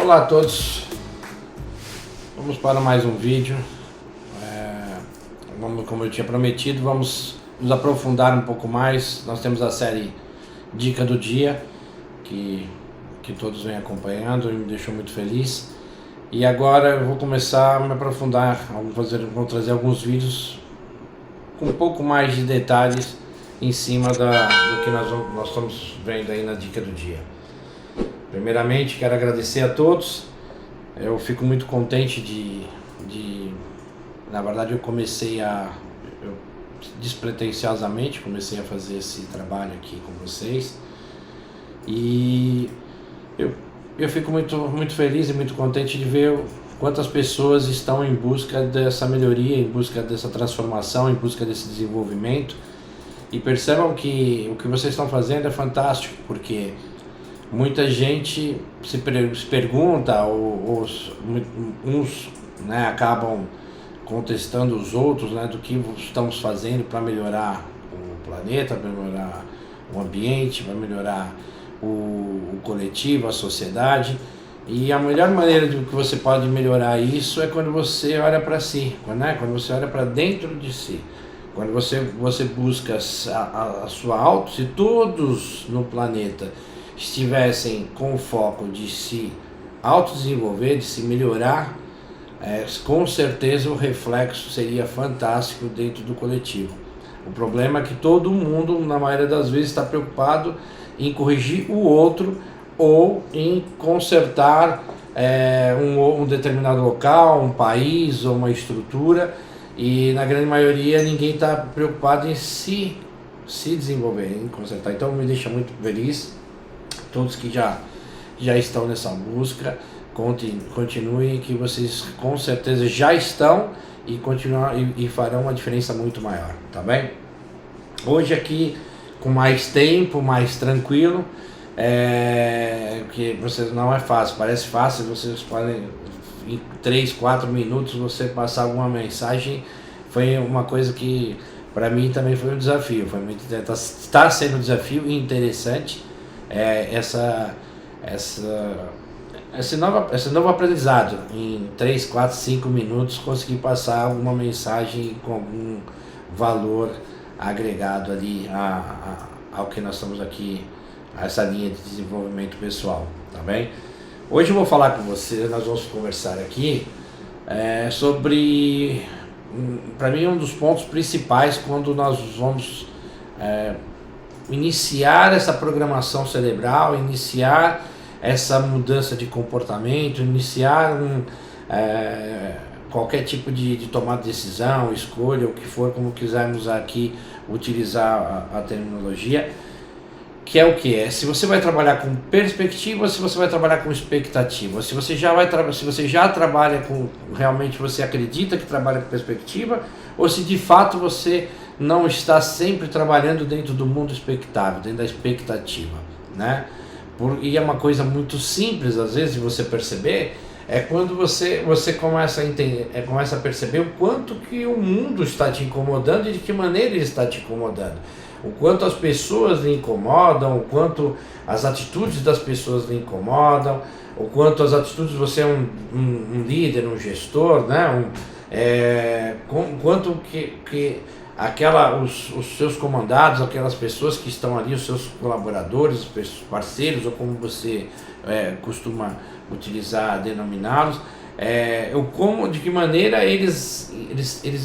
Olá a todos, vamos para mais um vídeo. Como eu tinha prometido, vamos nos aprofundar um pouco mais. Nós temos a série Dica do Dia, que todos vêm acompanhando e me deixou muito feliz. E agora eu vou começar a me aprofundar, vou trazer alguns vídeos com um pouco mais de detalhes em cima do que nós estamos vendo aí na Dica do Dia. Primeiramente, quero agradecer a todos. Eu fico muito contente na verdade, eu despretensiosamente comecei a fazer esse trabalho aqui com vocês. E eu fico muito feliz e muito contente de ver quantas pessoas estão em busca dessa melhoria, em busca dessa transformação, em busca desse desenvolvimento. E percebam que o que vocês estão fazendo é fantástico, porque muita gente se pergunta, uns acabam contestando os outros, do que estamos fazendo para melhorar o planeta, para melhorar o ambiente, para melhorar o coletivo, a sociedade. E a melhor maneira de que você pode melhorar isso é quando você olha para si, quando você olha para dentro de si. Quando você busca a sua auto, se todos no planeta estivessem com o foco de se autodesenvolver, de se melhorar, com certeza o reflexo seria fantástico dentro do coletivo. O problema é que todo mundo, na maioria das vezes, está preocupado em corrigir o outro ou em consertar um determinado local, um país ou uma estrutura, e na grande maioria ninguém está preocupado em se desenvolver, em consertar. Então me deixa muito feliz, todos que já estão nessa busca, continuem, que vocês com certeza já estão e farão uma diferença muito maior, tá bem? Hoje aqui com mais tempo, mais tranquilo, que vocês não é fácil, parece fácil, vocês podem em 3, 4 minutos você passar alguma mensagem. Foi uma coisa que para mim também foi um desafio, está sendo um desafio interessante, esse novo aprendizado, em 3, 4, 5 minutos conseguir passar alguma mensagem com algum valor agregado ali ao que nós estamos aqui, a essa linha de desenvolvimento pessoal, tá bem? Hoje eu vou falar com você, nós vamos conversar aqui sobre, para mim, um dos pontos principais quando nós vamos iniciar essa programação cerebral, iniciar essa mudança de comportamento, iniciar qualquer tipo de tomada de decisão, escolha, o que for, como quisermos aqui utilizar a terminologia, que é o que? Se você vai trabalhar com perspectiva, se você vai trabalhar com expectativa, se você já trabalha com, realmente você acredita que trabalha com perspectiva, ou se de fato você não está sempre trabalhando dentro do mundo expectável, dentro da expectativa, né? E é uma coisa muito simples, às vezes, de você perceber, é quando você começa a entender, começa a perceber o quanto que o mundo está te incomodando e de que maneira ele está te incomodando. O quanto as pessoas lhe incomodam, o quanto as atitudes das pessoas lhe incomodam, o quanto as atitudes, você é um líder, um gestor, quanto que os seus comandados, aquelas pessoas que estão ali, os seus colaboradores, os parceiros, ou como você costuma utilizar, denominá-los, de que maneira eles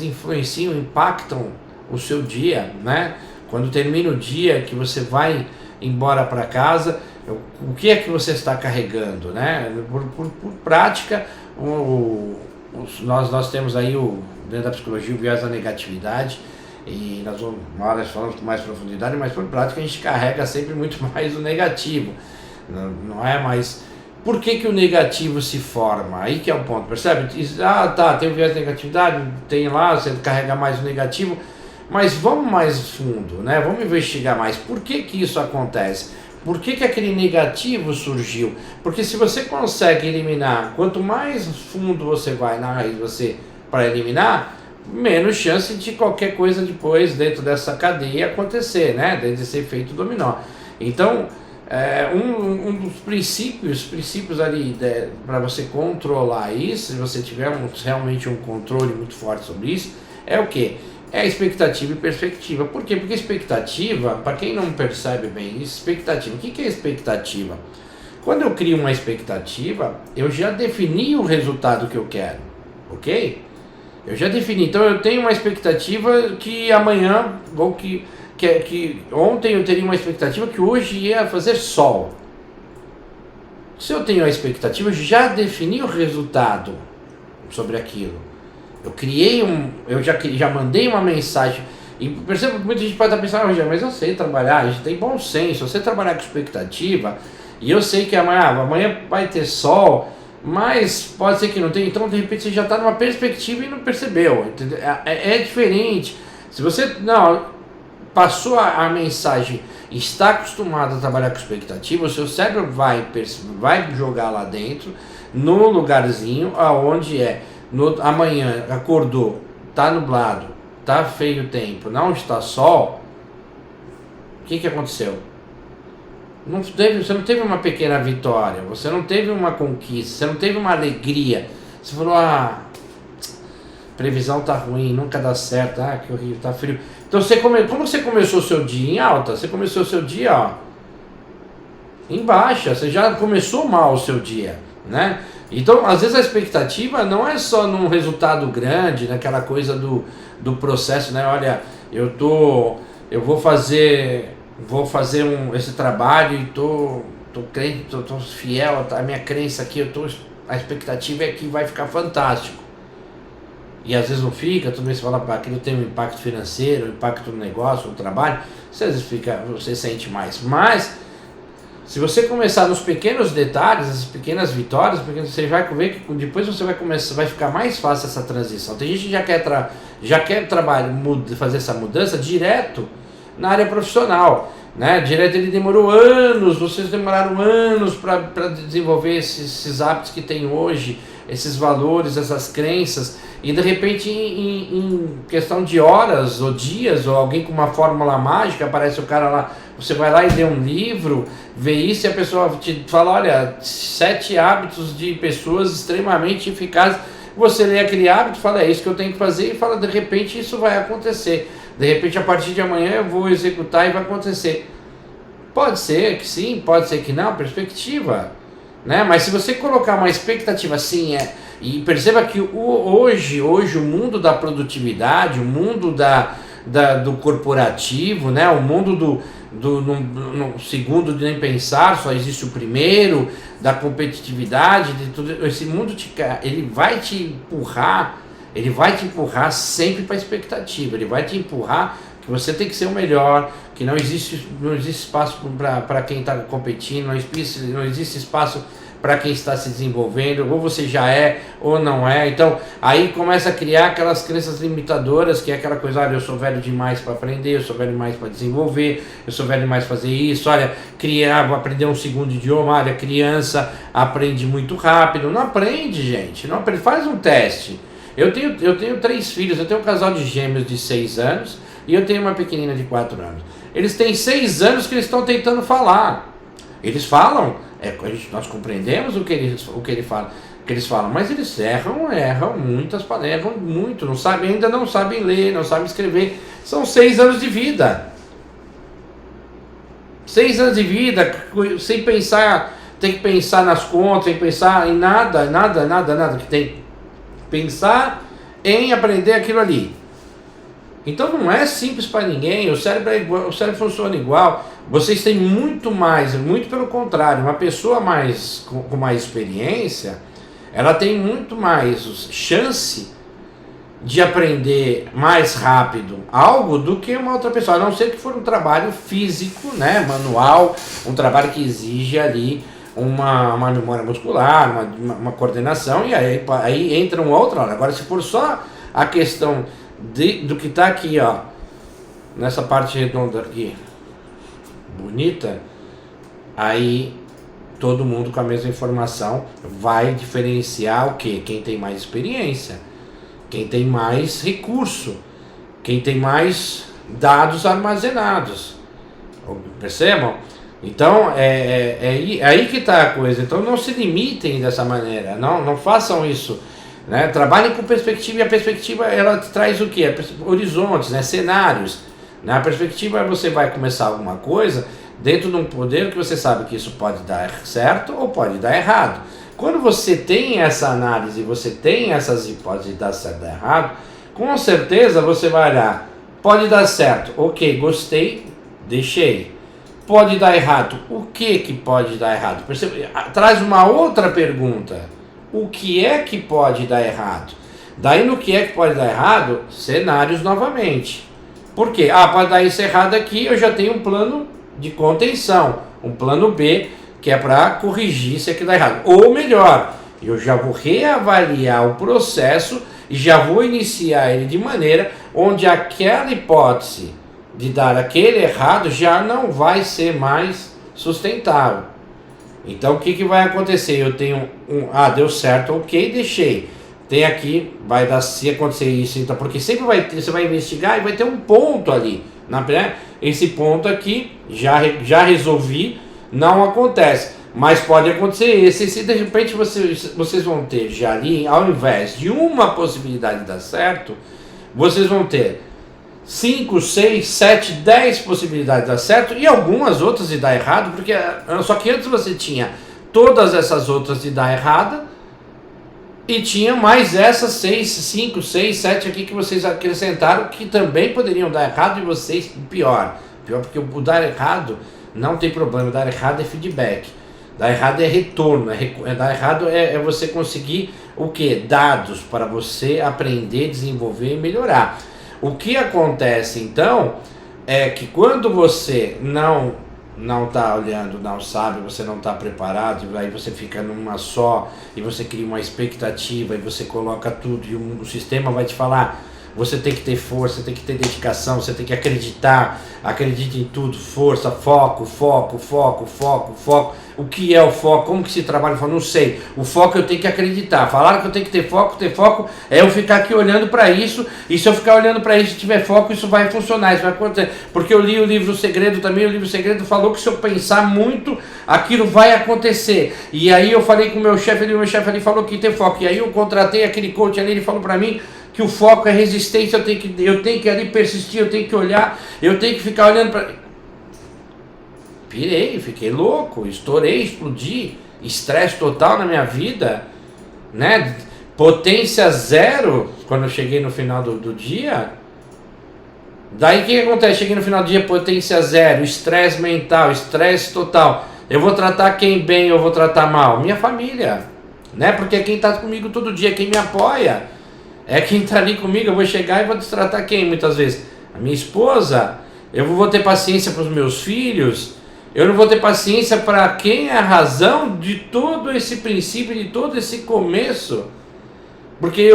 influenciam, impactam o seu dia, né? Quando termina o dia, que você vai embora para casa, o que é que você está carregando, né? Por prática, nós temos aí, dentro da psicologia, o viés da negatividade, e nós falamos com mais profundidade, mas por prática a gente carrega sempre muito mais o negativo, não é? Mas por que o negativo se forma? Aí que é o ponto, percebe? Tem o viés da negatividade, tem lá, você carrega mais o negativo, mas vamos mais fundo, né? Vamos investigar mais. Por que isso acontece? Por que aquele negativo surgiu? Porque se você consegue eliminar, quanto mais fundo você vai na raiz para eliminar, menos chance de qualquer coisa depois dentro dessa cadeia acontecer, né? Desse efeito dominó. Então, Um dos princípios ali para você controlar isso, se você tiver realmente um controle muito forte sobre isso, é o que? É expectativa e perspectiva. Por quê? Porque expectativa, para quem não percebe bem isso, expectativa. O que é expectativa? Quando eu crio uma expectativa, eu já defini o resultado que eu quero, ok? Eu já defini. Então eu tenho uma expectativa que amanhã, ou que ontem eu teria uma expectativa que hoje ia fazer sol. Se eu tenho a expectativa, eu já defini o resultado sobre aquilo. Eu criei eu já mandei uma mensagem. E perceba que muita gente pode estar pensando, mas eu sei trabalhar, a gente tem bom senso, eu sei trabalhar com expectativa, e eu sei que amanhã vai ter sol, mas pode ser que não tenha, então de repente você já está numa perspectiva e não percebeu, entendeu? É diferente. Se você passou a mensagem, está acostumado a trabalhar com expectativa, o seu cérebro vai jogar lá dentro, no lugarzinho aonde amanhã acordou, tá nublado, tá feio o tempo, não está sol. O que aconteceu? Você não teve uma pequena vitória, você não teve uma conquista, você não teve uma alegria. Você falou, previsão tá ruim, nunca dá certo, que horrível, tá frio. Então como você começou o seu dia em alta, você começou o seu dia em baixa, você já começou mal o seu dia, né? Então, às vezes a expectativa não é só num resultado grande, naquela coisa do processo, né? Olha, eu vou fazer esse trabalho e tô crente, tô fiel, a minha crença aqui, a expectativa é que vai ficar fantástico. E às vezes não fica, tudo bem, você fala, aquilo tem um impacto financeiro, um impacto no negócio, no trabalho, você às vezes você sente mais. Mas, se você começar nos pequenos detalhes, as pequenas vitórias, porque você vai ver que depois você vai ficar mais fácil essa transição. Tem gente que já quer fazer essa mudança direto na área profissional, né? Direto ele demorou anos, vocês demoraram anos para desenvolver esses hábitos que tem hoje, esses valores, essas crenças, e de repente em questão de horas ou dias, ou alguém com uma fórmula mágica, aparece o cara lá, você vai lá e lê um livro, vê isso e a pessoa te fala, olha, 7 hábitos de pessoas extremamente eficazes. Você lê aquele hábito, fala, é isso que eu tenho que fazer, e fala, de repente isso vai acontecer. De repente a partir de amanhã eu vou executar e vai acontecer. Pode ser que sim, pode ser que não, perspectiva, né? Mas se você colocar uma expectativa assim, e perceba que hoje o mundo da produtividade, o mundo do corporativo, né? O mundo no segundo de nem pensar, só existe o primeiro, da competitividade, de tudo. Esse mundo ele vai te empurrar sempre para a expectativa, ele vai te empurrar que você tem que ser o melhor, que não existe espaço para quem está competindo, não existe espaço para quem está se desenvolvendo, ou você já é ou não é. Então aí começa a criar aquelas crenças limitadoras, que é aquela coisa, olha, eu sou velho demais para aprender, eu sou velho demais para desenvolver, eu sou velho demais para fazer isso, olha, vou aprender um segundo idioma, olha, criança aprende muito rápido. Não aprende, gente, não aprende. Faz um teste. Eu tenho 3 filhos, eu tenho um casal de gêmeos de 6 anos e eu tenho uma pequenina de 4 anos. Eles têm 6 anos que eles estão tentando falar. Eles falam, nós compreendemos o que eles falam, mas eles erram muitas palavras, erram muito, ainda não sabem ler, não sabem escrever. São 6 anos de vida. 6 anos de vida, sem pensar, tem que pensar nas contas, sem pensar em nada que tem. Pensar em aprender aquilo ali. Então não é simples para ninguém, o cérebro é igual, o cérebro funciona igual. Vocês têm muito pelo contrário, uma pessoa com mais experiência, ela tem muito mais chance de aprender mais rápido algo do que uma outra pessoa, a não ser que for um trabalho físico, né, manual, um trabalho que exige ali uma memória muscular, uma coordenação, e aí entra um outro. Agora, se for só a questão do que está aqui, nessa parte redonda aqui, bonita, aí todo mundo com a mesma informação vai diferenciar o quê? Quem tem mais experiência, quem tem mais recurso, quem tem mais dados armazenados. Percebam? Então, é aí que está a coisa. Então, não se limitem dessa maneira, não façam isso, né? Trabalhem com perspectiva, e a perspectiva, ela traz o quê? Horizontes, né? Cenários. Né? A perspectiva é você vai começar alguma coisa dentro de um poder que você sabe que isso pode dar certo ou pode dar errado. Quando você tem essa análise, você tem essas hipóteses de dar certo ou dar errado, com certeza você vai olhar, pode dar certo, ok, gostei, deixei. Pode dar errado, o que pode dar errado? Percebe? Traz uma outra pergunta, o que é que pode dar errado? Daí no que é que pode dar errado, cenários novamente. Por quê? Pode dar isso errado aqui, eu já tenho um plano de contenção, um plano B, que é para corrigir se aqui dá errado. Ou melhor, eu já vou reavaliar o processo e já vou iniciar ele de maneira onde aquela hipótese de dar aquele errado já não vai ser mais sustentável. Então o que vai acontecer? Eu tenho deu certo, ok, deixei. Tem aqui, vai dar, se acontecer isso, então, porque sempre você vai investigar e vai ter um ponto ali, esse ponto aqui, já resolvi, não acontece, mas pode acontecer esse, se de repente vocês vão ter já ali, ao invés de uma possibilidade de dar certo, vocês vão ter 5, 6, 7, 10 possibilidades de dar certo e algumas outras de dar errado, porque só que antes você tinha todas essas outras de dar errada e tinha mais essas 5, 6, 7 aqui que vocês acrescentaram que também poderiam dar errado e vocês pior porque o dar errado não tem problema, dar errado é feedback, dar errado é retorno, dar errado é você conseguir o que? Dados para você aprender, desenvolver e melhorar. O que acontece então é que quando você não está olhando, não sabe, você não está preparado, aí você fica numa só e você cria uma expectativa e você coloca tudo e o sistema vai te falar, você tem que ter força, tem que ter dedicação, você tem que acreditar, acredite em tudo, força, foco. O que é o foco? Como que se trabalha? Eu falo, não sei. O foco eu tenho que acreditar. Falaram que eu tenho que ter foco é eu ficar aqui olhando para isso, e se eu ficar olhando para isso e tiver foco, isso vai funcionar, isso vai acontecer. Porque eu li o livro O Segredo também, o livro O Segredo falou que se eu pensar muito, aquilo vai acontecer. E aí eu falei com o meu chefe ali falou que tem foco. E aí eu contratei aquele coach ali, ele falou para mim que o foco é resistência, eu tenho que ali persistir, eu tenho que olhar, eu tenho que ficar olhando para... Pirei, fiquei louco, estourei, explodi, estresse total na minha vida, né? Potência zero quando eu cheguei no final do dia. Daí o que acontece? Cheguei no final do dia, potência zero, estresse mental, estresse total. Eu vou tratar quem bem, eu vou tratar mal? Minha família, né? Porque é quem está comigo todo dia, quem me apoia. É quem está ali comigo, eu vou chegar e vou destratar quem muitas vezes? A minha esposa. Eu vou ter paciência para os meus filhos. Eu não vou ter paciência para quem é a razão de todo esse princípio, de todo esse começo. Porque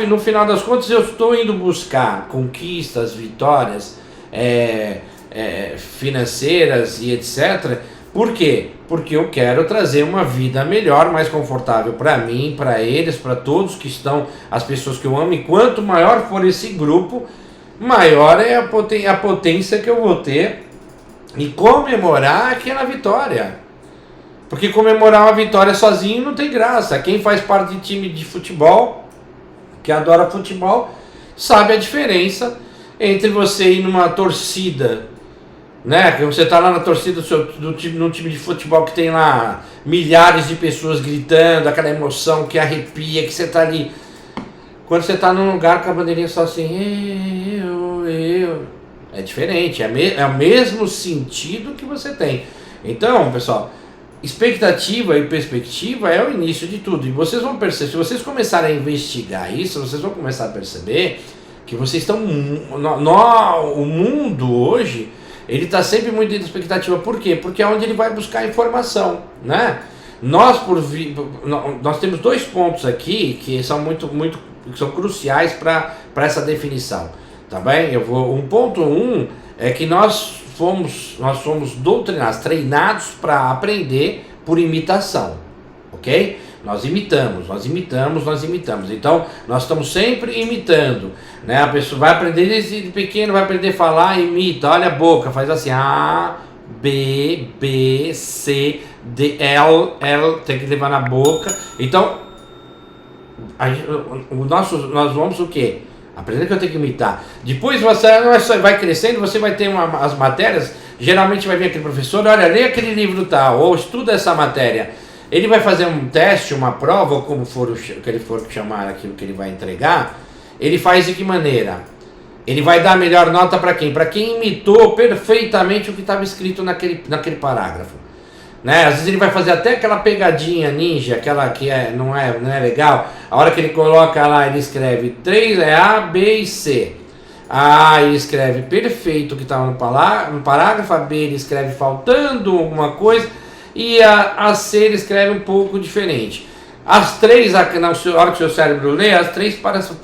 no final das contas eu estou indo buscar conquistas, vitórias financeiras e etc. Por quê? Porque eu quero trazer uma vida melhor, mais confortável para mim, para eles, para todos que estão, as pessoas que eu amo. E quanto maior for esse grupo, maior é a potência que eu vou ter e comemorar aquela vitória. Porque comemorar uma vitória sozinho não tem graça. Quem faz parte de time de futebol, que adora futebol, sabe a diferença entre você ir numa torcida, né? Que você tá lá na torcida num time de futebol que tem lá milhares de pessoas gritando, aquela emoção que arrepia, que você tá ali. Quando você tá num lugar com a bandeirinha só assim, é diferente, é o mesmo sentido que você tem. Então, pessoal, expectativa e perspectiva é o início de tudo. E vocês vão perceber, se vocês começarem a investigar isso, vocês vão começar a perceber que vocês estão... o mundo hoje, ele está sempre muito dentro da expectativa. Por quê? Porque é onde ele vai buscar informação, né? Nós temos 2 pontos aqui que são que são cruciais para essa definição, tá bem? Um ponto é que nós somos doutrinados, treinados para aprender por imitação, ok? Nós imitamos. Então, nós estamos sempre imitando, né? A pessoa vai aprender desde pequeno, vai aprender a falar, imita, olha a boca, faz assim, B, B, C, D, L, L, tem que levar na boca. Então, nós vamos o quê? Aprender que eu tenho que imitar. Depois você vai crescendo, você vai ter as matérias, geralmente vai vir aquele professor, olha, lê aquele livro tal, ou estuda essa matéria. Ele vai fazer um teste, uma prova, ou como for que ele for chamar aquilo que ele vai entregar, ele faz de que maneira? Ele vai dar a melhor nota para quem? Para quem imitou perfeitamente o que estava escrito naquele parágrafo. Né? Às vezes ele vai fazer até aquela pegadinha ninja, aquela que não é legal. A hora que ele coloca lá, ele escreve 3 A, B e C. A ele escreve perfeito o que estava no parágrafo, a B ele escreve faltando alguma coisa, e a C ele escreve um pouco diferente. As três, na hora que o seu cérebro lê, as três parecem,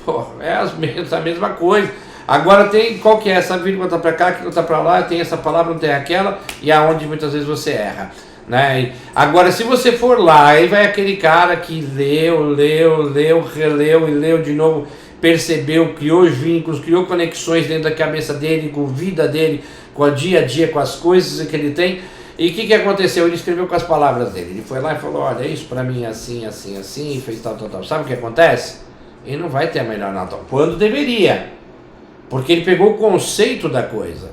a mesma coisa. Agora tem, qual que é? Essa vírgula está para cá, aquilo está para lá, tem essa palavra, não tem aquela, e é onde muitas vezes você erra. Né? Agora, se você for lá, aí vai aquele cara que leu, releu e leu de novo, percebeu, criou os vínculos, criou conexões dentro da cabeça dele, com a vida dele, com o dia a dia, com as coisas que ele tem. E o que aconteceu? Ele escreveu com as palavras dele. Ele foi lá e falou, olha, isso para mim é assim, assim, assim, fez tal. Sabe o que acontece? Ele não vai ter a melhor nota, quando deveria. Porque ele pegou o conceito da coisa.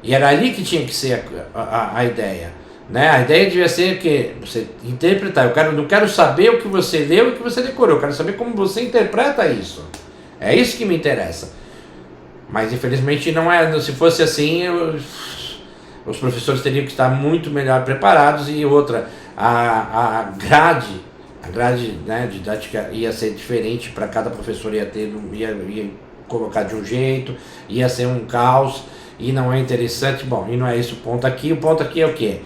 E era ali que tinha que ser a ideia. Né? A ideia devia ser que você interpretar. Eu não quero saber o que você leu e o que você decorou. Eu quero saber como você interpreta isso. É isso que me interessa. Mas infelizmente não é. Se fosse assim, os professores teriam que estar muito melhor preparados. E outra, a grade, né, didática ia ser diferente para cada professor, ia colocar de um jeito, ia ser um caos. E não é interessante. Bom, e não é esse o ponto aqui. O ponto aqui é o quê?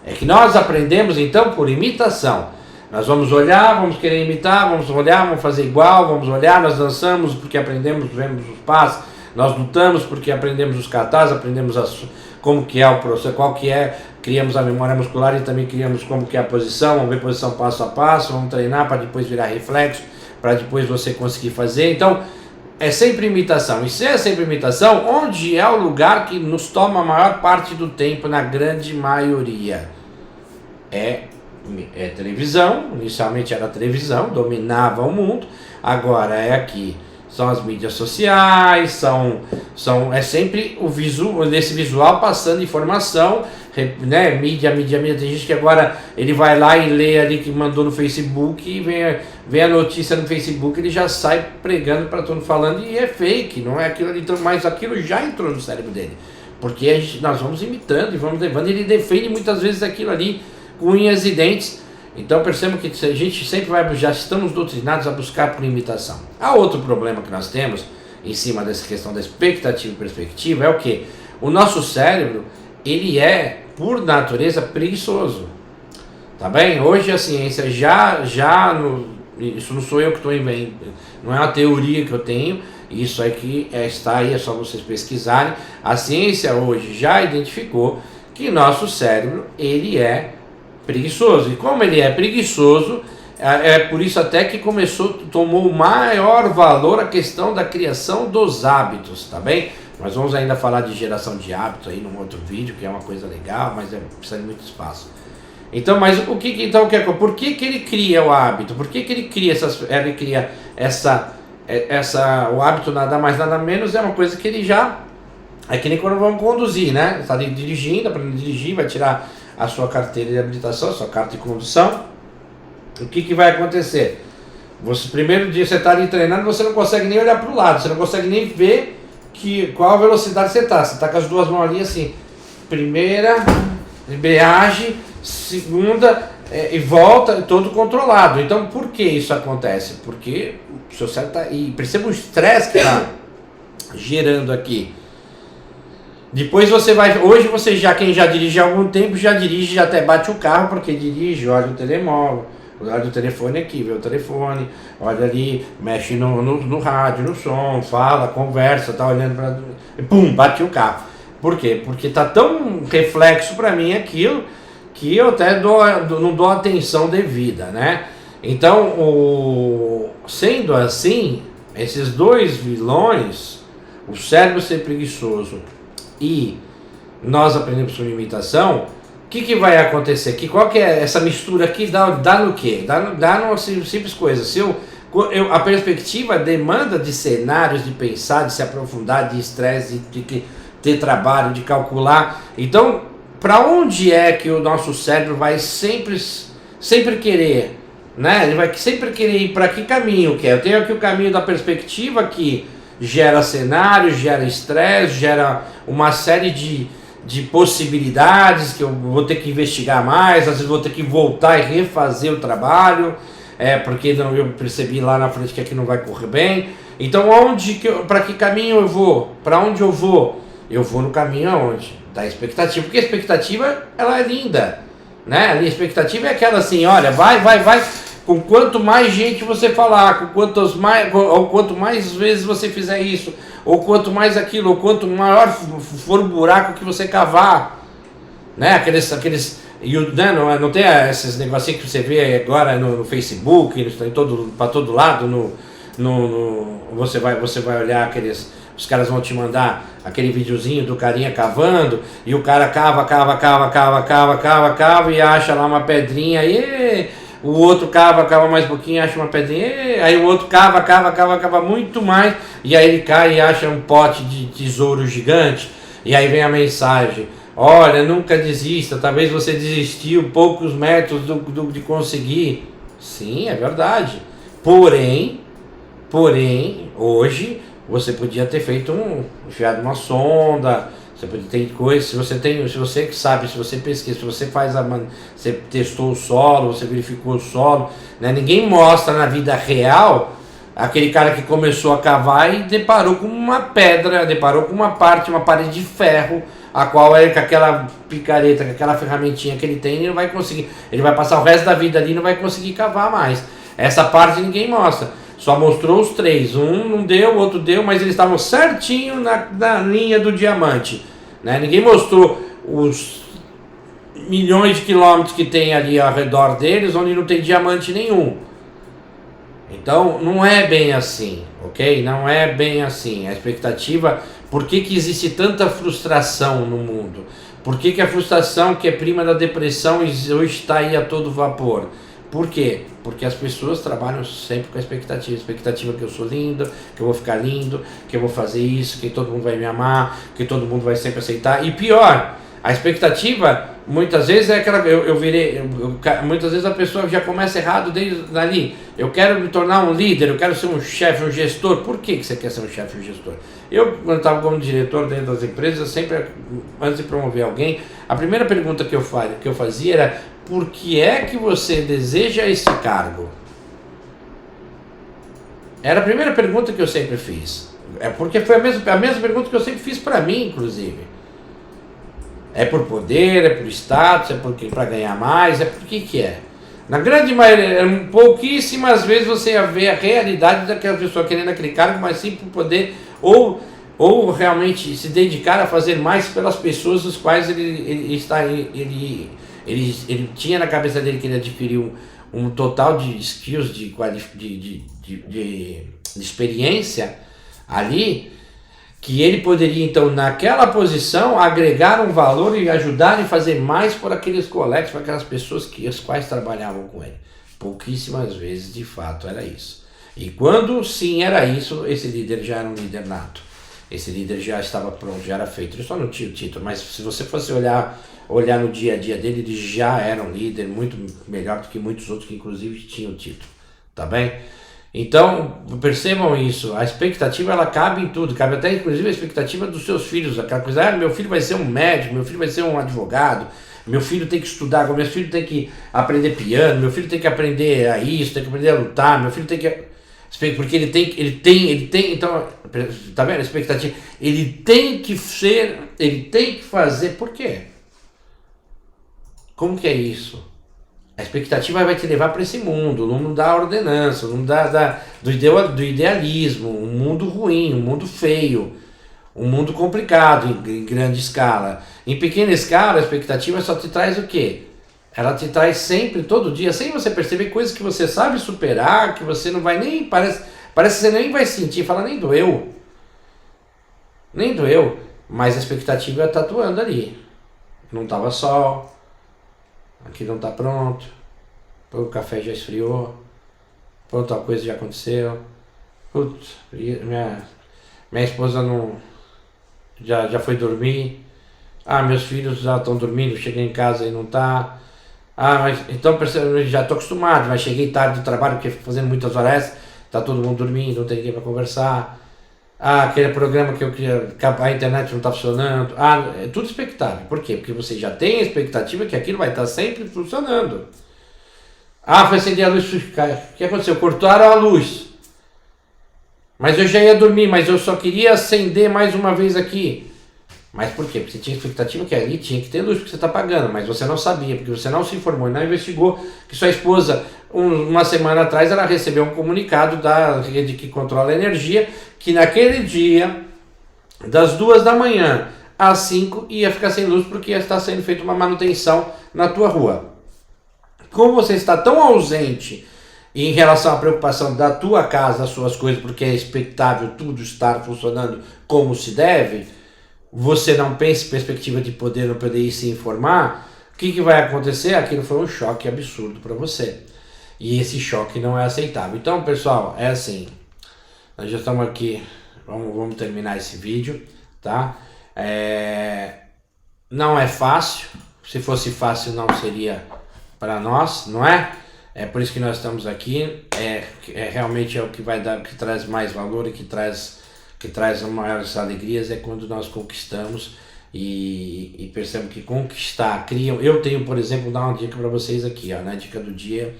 É que nós aprendemos então por imitação. Nós vamos olhar, vamos querer imitar, vamos olhar, vamos fazer igual, vamos olhar, nós dançamos porque aprendemos, vemos os passos, nós lutamos porque aprendemos os katas, aprendemos como que é o processo, qual que é, criamos a memória muscular e também criamos como que é a posição, vamos ver posição passo a passo, vamos treinar para depois virar reflexo, para depois você conseguir fazer. Então, é sempre imitação. E se é sempre imitação, onde é o lugar que nos toma a maior parte do tempo, na grande maioria? É televisão. Inicialmente era televisão, dominava o mundo. Agora é aqui, são as mídias sociais, é sempre esse visual passando informação, né? Mídia. Tem gente que agora ele vai lá e lê ali que mandou no Facebook e vem a notícia no Facebook, ele já sai pregando para todo mundo falando, e é fake, não é aquilo ali, mas aquilo já entrou no cérebro dele, porque nós vamos imitando e vamos levando, ele defende muitas vezes aquilo ali com unhas e dentes. Então percebam que a gente sempre já estamos doutrinados a buscar por imitação. Há outro problema que nós temos em cima dessa questão da expectativa e perspectiva, é o que? O nosso cérebro, ele é, por natureza, preguiçoso. Tá bem? Hoje a ciência isso não sou eu que estou inventando, não é uma teoria que eu tenho, isso aqui está aí, é só vocês pesquisarem. A ciência hoje já identificou que nosso cérebro, ele é preguiçoso. E como ele é preguiçoso, é por isso até que tomou maior valor a questão da criação dos hábitos, tá bem? Nós vamos ainda falar de geração de hábitos aí num outro vídeo, que é uma coisa legal, mas precisa de muito espaço. Então, mas por que ele cria o hábito? Por que ele cria o hábito? Nada mais nada menos é uma coisa que ele já é que nem quando vamos conduzir, né? Está dirigindo, aprendendo a dirigir, vai tirar a sua carteira de habilitação, a sua carta de condução. O que vai acontecer? Primeiro dia você está ali treinando, você não consegue nem olhar para o lado, você não consegue nem ver qual a velocidade você está. Você está com as duas mãos ali assim, primeira, embreagem, segunda, e volta, todo controlado. Então por que isso acontece? Porque o seu cérebro está... E perceba o estresse que está gerando aqui. Depois hoje quem já dirige há algum tempo, já até bate o carro, porque dirige, olha o telemóvel, olha o telefone aqui, vê o telefone, olha ali, mexe no rádio, no som, fala, conversa, tá olhando para... E pum, bate o carro. Por quê? Porque tá tão reflexo para mim aquilo, que eu até não dou atenção devida, né? Então, sendo assim, esses dois vilões, o cérebro ser preguiçoso e nós aprendemos por imitação, o que vai acontecer? Qual que é essa mistura aqui? Dá no quê? Dá numa simples coisa. A perspectiva demanda de cenários, de pensar, de se aprofundar, de estresse, de ter trabalho, de calcular. Então, para onde é que o nosso cérebro vai sempre querer? Né? Ele vai sempre querer ir para que caminho que é? Eu tenho aqui o caminho da perspectiva que gera cenários, gera estresse, gera uma série de possibilidades que eu vou ter que investigar mais, às vezes vou ter que voltar e refazer o trabalho, porque eu percebi lá na frente que aqui não vai correr bem. Então para que caminho eu vou? Para onde eu vou? Eu vou no caminho aonde? Da expectativa, porque a expectativa ela é linda, né? A expectativa é aquela assim, olha, vai, com quanto mais gente você falar, ou quanto mais vezes você fizer isso, ou quanto mais aquilo, ou quanto maior for o buraco que você cavar, né? Não tem esses negocinhos que você vê agora no Facebook, para todo lado, você vai olhar os caras vão te mandar aquele videozinho do carinha cavando, e o cara cava e acha lá uma pedrinha, e o outro cava mais um pouquinho, acha uma pedrinha, aí o outro cava muito mais, e aí ele cai e acha um pote de tesouro gigante, e aí vem a mensagem: olha, nunca desista, talvez você desistiu poucos metros de conseguir. Sim, é verdade. Porém, hoje você podia ter feito enfiado uma sonda, você podia ter coisas, se você sabe, se você pesquisa, se você você testou o solo, você verificou o solo, né? Ninguém mostra na vida real aquele cara que começou a cavar e deparou com uma pedra, deparou com uma parede de ferro, a qual ele, com aquela picareta, com aquela ferramentinha que ele tem, ele não vai conseguir, ele vai passar o resto da vida ali e não vai conseguir cavar mais. Essa parte ninguém mostra. Só mostrou os três, um não deu, o outro deu, mas eles estavam certinho na linha do diamante, né? Ninguém mostrou os milhões de quilômetros que tem ali ao redor deles, onde não tem diamante nenhum. Então não é bem assim, ok? Não é bem assim. A expectativa, por que existe tanta frustração no mundo? Por que a frustração, que é prima da depressão, hoje está aí a todo vapor? Por quê? Porque as pessoas trabalham sempre com a expectativa que eu sou lindo, que eu vou ficar lindo, que eu vou fazer isso, que todo mundo vai me amar, que todo mundo vai sempre aceitar. E pior, a expectativa muitas vezes é aquela, muitas vezes a pessoa já começa errado desde ali. Eu quero me tornar um líder, eu quero ser um chefe, um gestor. Por que você quer ser um chefe, um gestor? Eu, quando estava como diretor dentro das empresas, eu sempre, antes de promover alguém, a primeira pergunta que eu fazia era: por que é que você deseja esse cargo? Era a primeira pergunta que eu sempre fiz. Porque foi a mesma pergunta que eu sempre fiz para mim, inclusive. É por poder, é por status, é para ganhar mais, é por que é? Na grande maioria, pouquíssimas vezes você ia ver a realidade daquela pessoa querendo aquele cargo, mas sim por poder, ou realmente se dedicar a fazer mais pelas pessoas dos quais ele tinha na cabeça dele que ele adquiriu um total de skills, de experiência ali, que ele poderia então naquela posição agregar um valor e ajudar e fazer mais por aqueles colegas, por aquelas pessoas as quais trabalhavam com ele. Pouquíssimas vezes de fato era isso. E quando sim era isso, esse líder já era um líder nato. Esse líder já estava pronto, já era feito. Ele só não tinha o título, mas se você fosse olhar no dia a dia dele, ele já era um líder muito melhor do que muitos outros que inclusive tinham o título. Tá bem? Então, percebam isso, a expectativa ela cabe em tudo, cabe até inclusive a expectativa dos seus filhos, aquela coisa: meu filho vai ser um médico, meu filho vai ser um advogado, meu filho tem que estudar, meu filho tem que aprender piano, meu filho tem que aprender a isso, tem que aprender a lutar, meu filho tem que... Porque ele tem, então, tá vendo a expectativa? Ele tem que fazer, por quê? Como que é isso? A expectativa vai te levar para esse mundo, o mundo da ordenança, o mundo do idealismo, um mundo ruim, um mundo feio, um mundo complicado em grande escala. Em pequena escala, a expectativa só te traz o quê? Ela te traz sempre, todo dia, sem você perceber, coisas que você sabe superar, que você não vai parece que você nem vai sentir, fala, nem doeu. mas a expectativa está atuando ali. Não estava sol, aqui não está pronto, o café já esfriou, pronto, a coisa já aconteceu. Putz, minha esposa não já foi dormir. Ah, meus filhos já estão dormindo, cheguei em casa e não tá. Ah, mas então já estou acostumado, mas cheguei tarde do trabalho porque fico fazendo muitas horas, tá todo mundo dormindo, não tem ninguém para conversar. Ah, aquele programa que eu queria, a internet não está funcionando. Ah, é tudo expectável. Por quê? Porque você já tem a expectativa que aquilo vai estar sempre funcionando. Ah, foi acender a luz, o que aconteceu? Cortaram a luz. Mas eu já ia dormir, mas eu só queria acender mais uma vez aqui. Mas por quê? Porque você tinha expectativa que ali tinha que ter luz, porque você está pagando, mas você não sabia, porque você não se informou e não investigou que sua esposa, uma semana atrás, ela recebeu um comunicado da rede que controla a energia, que naquele dia, das 2 da manhã às 5, ia ficar sem luz, porque ia estar sendo feita uma manutenção na tua rua. Como você está tão ausente em relação à preocupação da tua casa, das suas coisas, porque é expectável tudo estar funcionando como se deve, você não pensa em perspectiva de não poder ir se informar, o que vai acontecer? Aquilo foi um choque absurdo para você. E esse choque não é aceitável. Então, pessoal, é assim. Nós já estamos aqui, vamos terminar esse vídeo, tá? Não é fácil. Se fosse fácil, não seria para nós, não é? É por isso que nós estamos aqui. Realmente é o que vai dar, que traz mais valor e que traz as maiores alegrias, é quando nós conquistamos e percebemos que conquistar, criam. Eu tenho, por exemplo, vou dar uma dica para vocês aqui, ó, né? Dica do dia,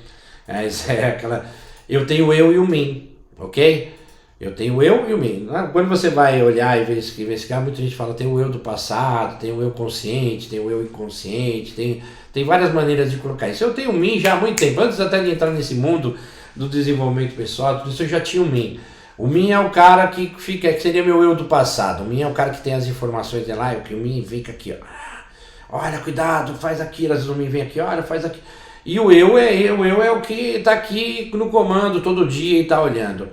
eu tenho eu e o mim, ok? Eu tenho eu e o mim. Quando você vai olhar e investigar, muita gente fala, tem o eu do passado, tem o eu consciente, tem o eu inconsciente, tem várias maneiras de colocar isso. Eu tenho o mim já há muito tempo, antes até de entrar nesse mundo do desenvolvimento pessoal, tudo isso eu já tinha o mim. O mim é o cara que seria meu eu do passado. O mim é o cara que tem as informações de lá, o mim fica aqui, ó. Olha, cuidado, faz aquilo, às vezes o mim vem aqui, olha, faz aquilo. E o eu é o que está aqui no comando todo dia e está olhando.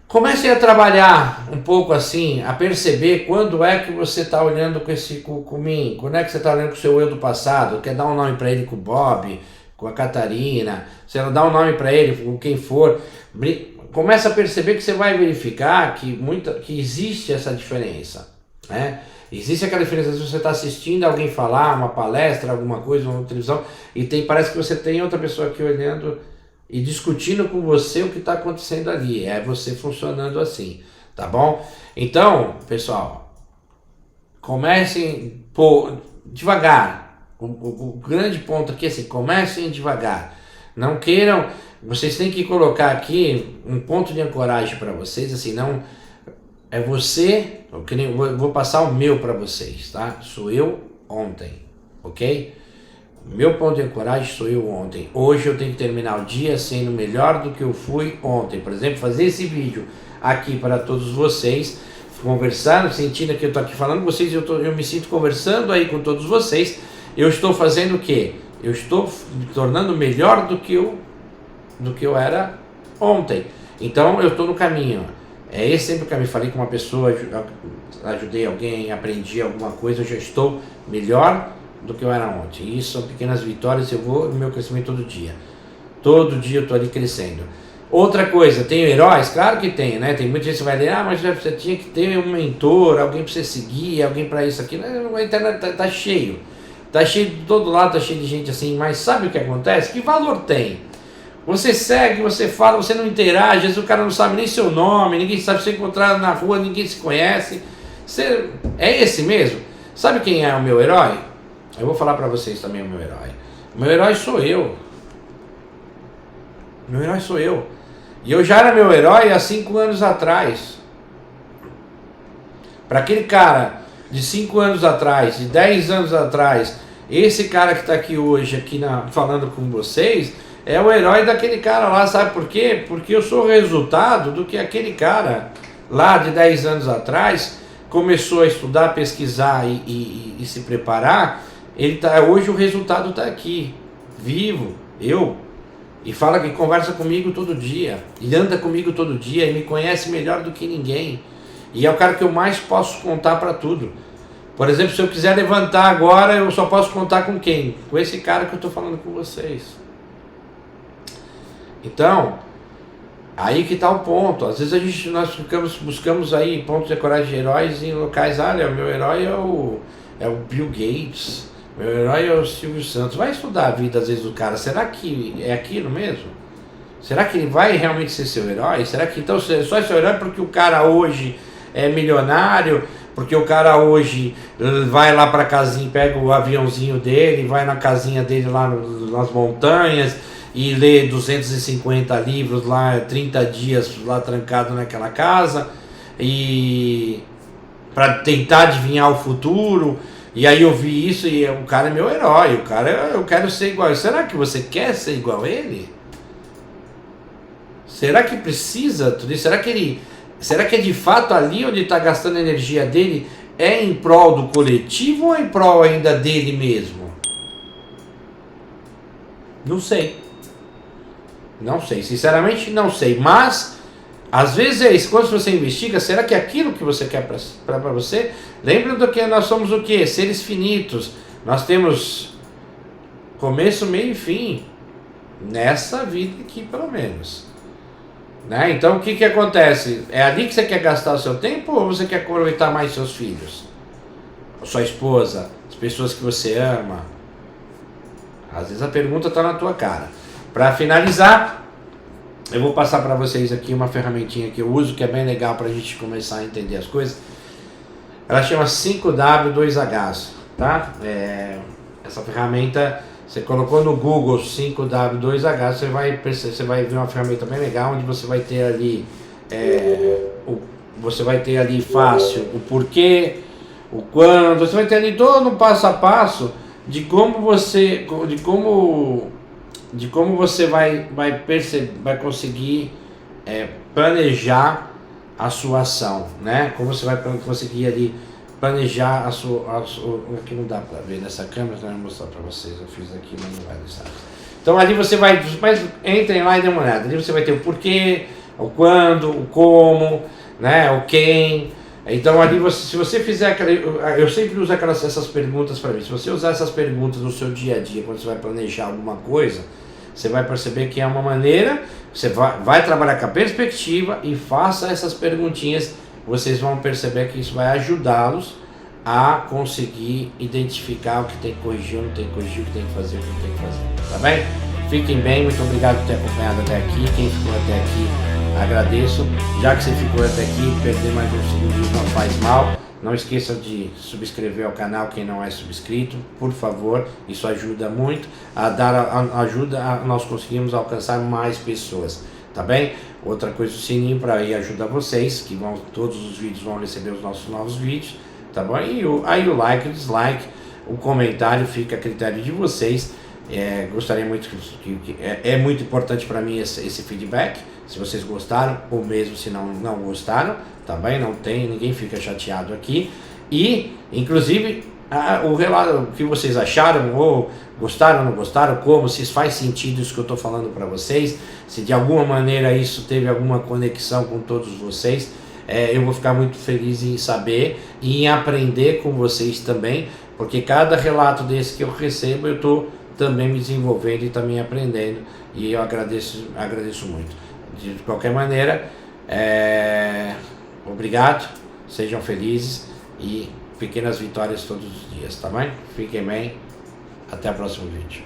Comece a trabalhar um pouco assim, a perceber quando é que você está olhando com o mim, quando é que você está olhando com o seu eu do passado, quer dar um nome para ele com o Bob, com a Catarina, você dá um nome para ele, com quem for. Começa a perceber que você vai verificar que existe essa diferença, né? Existe aquela diferença se você está assistindo alguém falar, uma palestra, alguma coisa, uma televisão, e parece que você tem outra pessoa aqui olhando e discutindo com você o que está acontecendo ali. É você funcionando assim, tá bom? Então, pessoal, comecem devagar. O grande ponto aqui é assim, comecem devagar. Não queiram... Vocês têm que colocar aqui um ponto de ancoragem para vocês, assim, não é você, vou passar o meu para vocês, tá? Sou eu ontem, ok? O meu ponto de ancoragem sou eu ontem. Hoje eu tenho que terminar o dia sendo melhor do que eu fui ontem. Por exemplo, fazer esse vídeo aqui para todos vocês, conversando, sentindo que eu estou aqui falando com vocês, eu me sinto conversando aí com todos vocês. Eu estou fazendo o quê? Eu estou me tornando melhor do que eu era ontem. Então eu estou no caminho. É esse sempre o caminho. Falei com uma pessoa, ajudei alguém, aprendi alguma coisa, eu já estou melhor do que eu era ontem. Isso são pequenas vitórias, eu vou no meu crescimento todo dia. Todo dia eu estou ali crescendo. Outra coisa, tem heróis? Claro que tem, né? Tem muita gente que vai ler, mas você tinha que ter um mentor, alguém para você seguir, alguém para isso aqui. A internet tá cheio. Tá cheio de todo lado, tá cheio de gente assim, mas sabe o que acontece? Que valor tem? Você segue, você fala, você não interage, às vezes o cara não sabe nem seu nome, ninguém sabe se encontrar na rua, ninguém se conhece. É esse mesmo? Sabe quem é o meu herói? Eu vou falar para vocês também o meu herói. O meu herói sou eu. Meu herói sou eu. E eu já era meu herói há 5 anos atrás. Para aquele cara de 5 anos atrás, de 10 anos atrás, esse cara que está aqui hoje, falando com vocês, é o herói daquele cara lá, sabe por quê? Porque eu sou o resultado do que aquele cara lá de 10 anos atrás começou a estudar, pesquisar e se preparar. Hoje o resultado está aqui, vivo, e fala que conversa comigo todo dia, e anda comigo todo dia, e me conhece melhor do que ninguém. E é o cara que eu mais posso contar para tudo. Por exemplo, se eu quiser levantar agora, eu só posso contar com quem? Com esse cara que eu estou falando com vocês. Então, aí que está o ponto. Às vezes nós buscamos aí pontos de coragem de heróis em locais, olha, o meu herói é o Bill Gates, meu herói é o Silvio Santos. Vai estudar a vida às vezes do cara, será que é aquilo mesmo? Será que ele vai realmente ser seu herói? Será que então só é seu herói porque o cara hoje é milionário, porque o cara hoje vai lá para casinha, pega o aviãozinho dele, vai na casinha dele lá nas montanhas e lê 250 livros lá, 30 dias lá trancado naquela casa, e para tentar adivinhar o futuro. E aí eu vi isso e o cara é meu herói, o cara, eu quero ser igual. Será que você quer ser igual a ele? Será que precisa tudo isso? Será que é de fato ali onde está gastando a energia dele é em prol do coletivo ou é em prol ainda dele mesmo? Não sei. Não sei, sinceramente não sei. Mas, às vezes é isso. Quando você investiga, será que é aquilo que você quer para você? Lembra do que nós somos o quê? Seres finitos. Nós temos começo, meio e fim. Nessa vida aqui, pelo menos. Né? Então o que acontece? É ali que você quer gastar o seu tempo ou você quer aproveitar mais seus filhos? Sua esposa, as pessoas que você ama? Às vezes a pergunta está na tua cara. Para finalizar, eu vou passar para vocês aqui uma ferramentinha que eu uso, que é bem legal para a gente começar a entender as coisas. Ela chama 5W2H, tá? Essa ferramenta, você colocou no Google 5W2H, você vai ver uma ferramenta bem legal, onde você vai ter ali fácil o porquê, o quando, você vai ter ali todo um passo a passo de como você vai conseguir planejar a sua ação, né? Como você vai conseguir ali planejar aqui não dá para ver nessa câmera, eu vou mostrar para vocês, eu fiz aqui, mas não vai deixar. Então ali você vai, mas entrem lá e dê uma olhada, ali você vai ter o porquê, o quando, o como, né? O quem. Então ali se você fizer eu sempre uso essas perguntas para mim. Se você usar essas perguntas no seu dia a dia, quando você vai planejar alguma coisa, você vai perceber que é uma maneira, você vai trabalhar com a perspectiva e faça essas perguntinhas, vocês vão perceber que isso vai ajudá-los a conseguir identificar o que tem que corrigir, o que tem que corrigir, o que tem que fazer, o que tem que fazer, tá bem? Fiquem bem, muito obrigado por ter acompanhado até aqui. Quem ficou até aqui, agradeço. Já que você ficou até aqui, perder mais um segundo não faz mal. Não esqueça de subscrever ao canal quem não é subscrito, por favor. Isso ajuda muito ajuda a nós conseguirmos alcançar mais pessoas, tá bem? Outra coisa, o sininho para aí ajudar vocês, que todos os vídeos vão receber os nossos novos vídeos, tá bom? E aí o like, o dislike, o comentário fica a critério de vocês. Gostaria muito é muito importante para mim esse feedback, se vocês gostaram ou mesmo se não gostaram, tá bem? Ninguém fica chateado aqui. E inclusive o relato, o que vocês acharam, ou gostaram ou não gostaram, como, se faz sentido isso que eu estou falando para vocês, se de alguma maneira isso teve alguma conexão com todos vocês, eu vou ficar muito feliz em saber e em aprender com vocês também, porque cada relato desse que eu recebo eu estou também me desenvolvendo e também aprendendo, e eu agradeço muito. De qualquer maneira, obrigado, sejam felizes e pequenas vitórias todos os dias, tá bem? Fiquem bem, até o próximo vídeo.